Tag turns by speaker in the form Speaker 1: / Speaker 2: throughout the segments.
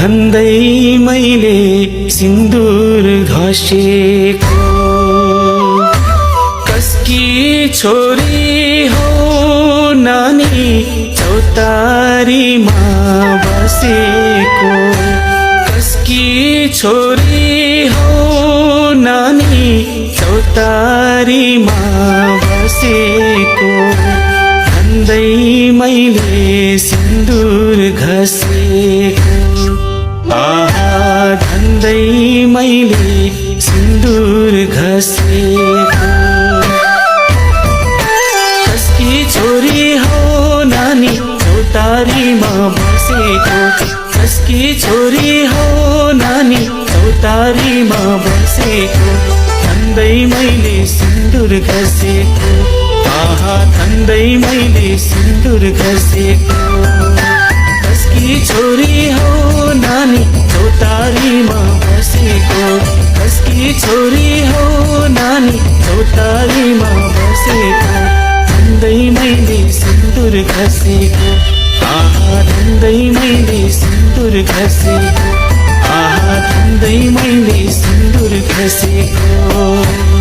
Speaker 1: धन्दै मैले सिन्दूर घसेको कसकी छोरी हो नानी चौतारीमा बसेको कसकी छोरी हो नानी चौतारीमा बसेको धन्दै मैले सिन्दूर घसेको आहा धन्दै मैले सिन्दूर घसेको कसकी छोरी हो नानी चौतारीमा बसेको कसकी छोरी हो नानी चौतारीमा बसेको धन्दै मैले सिन्दूर घसेको आहा धन्दै मैले सिन्दूर घसेको कसकी छोरी हो नानी चौतारीमा बसेको कसकी छोरी हो नानी चौतारीमा बसेको धन्दै मैले सिन्दूर घसेको आहा धन्दै मैले सिन्दूर घसेको आहा धन्दै मैले सिन्दूर घसेको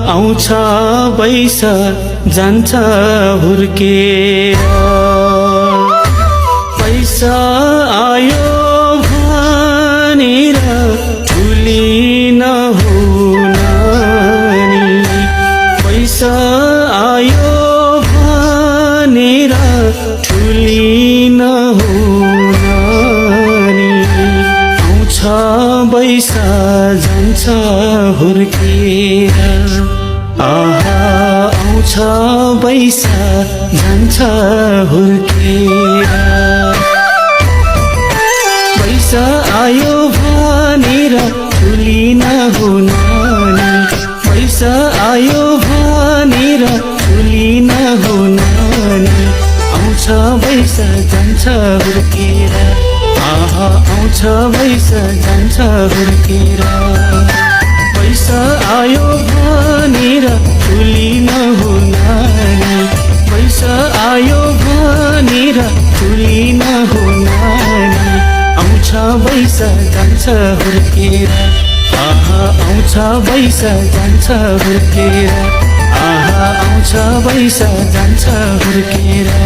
Speaker 1: आउँछ बैस जान्छ हुर्केर पैसा आयो भनेर ठुली नहुन नि पैसा आयो भनेर ठुली नहुन नि आउँछ बैस जान्छ हुर्केर आहा आउँछ बैस जान्छ हुर्केर बैस आयो भनेर ठुली नहुन नि बैस आयो भनेर ठुली नहुन नि आउँछ बैस जान्छ हुर्केर आहा आउँछ बैस जान्छ हुर्केर पैसा आयो भनेर ठुली नहुन नि पैसा आयो भनेर ठुली नहुन नि आउँछ बैस जान्छ हुर्केर आहा आउँछ बैस जान्छ हुर्केर आहा आउँछ बैस जान्छ हुर्केर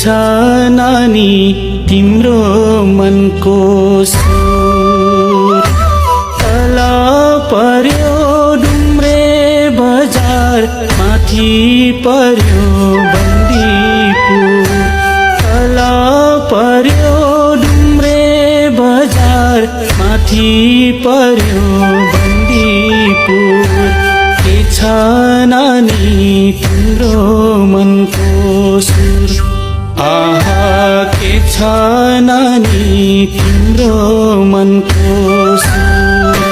Speaker 1: नानी तिम्रो मनको सुर तल पर्यो डुम्रे बजार माथि पर्यो बन्दीपुर तल पर्यो डुम्रे बजार माथि पर्यो बन्दीपुर के छ नानी तिम्रो मनको सुर आहा के छ नानी तिम्रो मनको सुर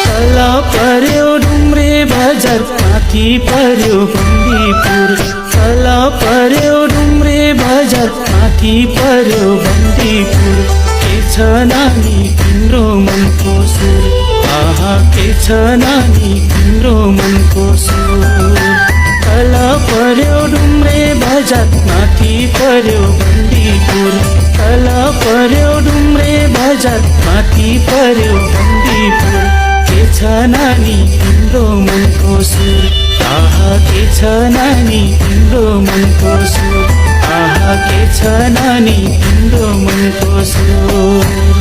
Speaker 1: तल पर्यो डुम्रे बजार माथि पर्यो बन्दीपुर तल पर्यो डुम्रे बजार माथि पर्यो बन्दीपुर के छ नानी तिम्रो मनको सुर आहा के छ नानी तिम्रो मनको सुर तल पर्यो डुम्रे बजार माथि पर्यो बन्दीपुर तल पर्यो डुम्रे बजार माथि पर्यो बन्दीपुर के छ नानी तिम्रो मनको सुर आहा के छ नानी तिम्रो मनको सुर आहा के छ नानी तिम्रो मनको सुर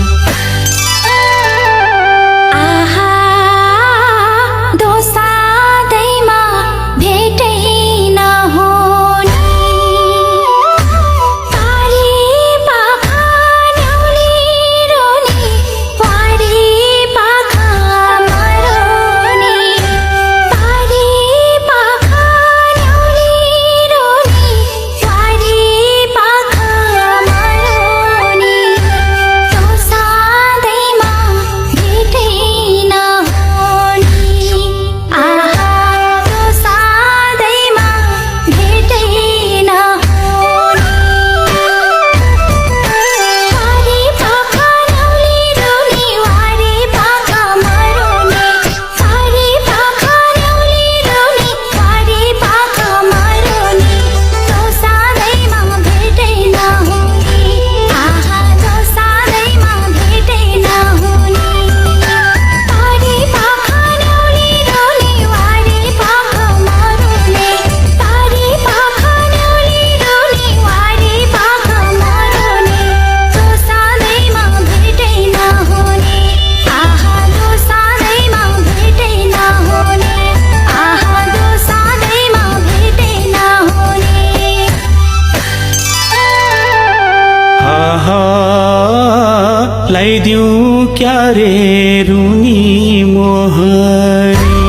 Speaker 1: ल्याइदिउँ क्या रे रुनी मोहनी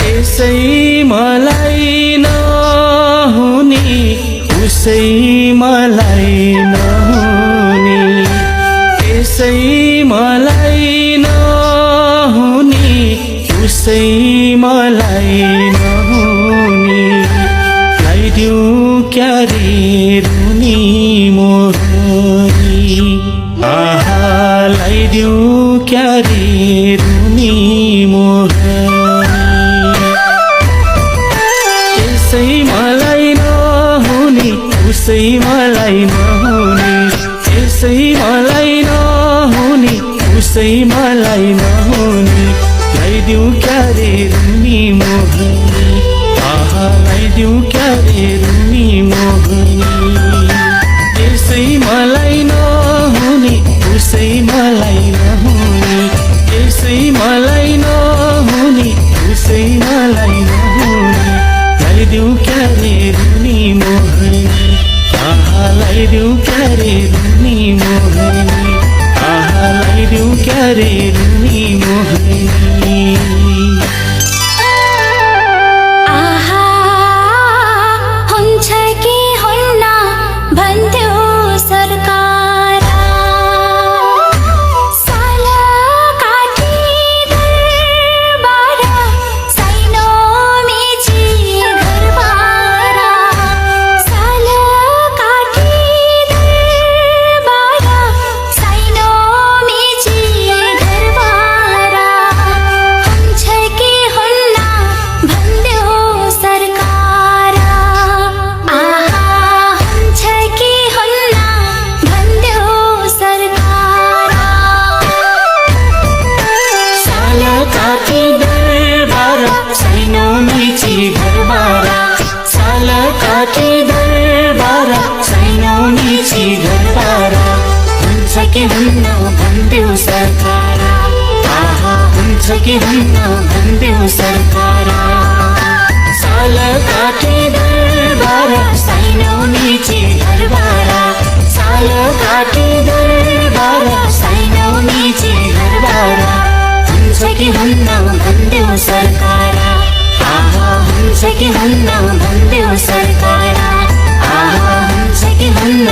Speaker 1: यसै मलाई नहुने उसै मलाई नहुने यसै मलाई नहुने उसै मलाई नहुने ल्याइदिउँ क्या रे रुनी मोहनी आहा ल्याइदिउँ क्या रे रुनी मोहनी यसै मलाई नहुने उसै मलाई नहुने यसै मलाई नहुने उसै मलाई नहुने ल्याइदिउँ क्या रे रुनी मोहनी आहा ल्याइदिउँ क्या रे रुनी मोहनी यसै मलाई नहुने उसै मलाई नहुने यसै मलाई नहुने उसै मलाई नहुने ल्याइदिउँ क्या रे रुनी मोहनी आहा ल्याइदिउँ क्या रे रुनी मोहनी आहा ल्याइदिउँ क्या रे रुनी मोहनी
Speaker 2: घरबारा हुन्न भन्देऊ सरकार, आहा हुन्छ कि हुन्न भन्देऊ सरकार। साल काटे दरबार साइनौ निचे घरबार, साल काटे दरबार साइनौ निचे घरबार। हुन्छ कि हुन्न भन्देऊ सरकार, आहा हुन्छ कि हुन्न भन्देऊ सरकार, आहा हुन्छ कि हुन्न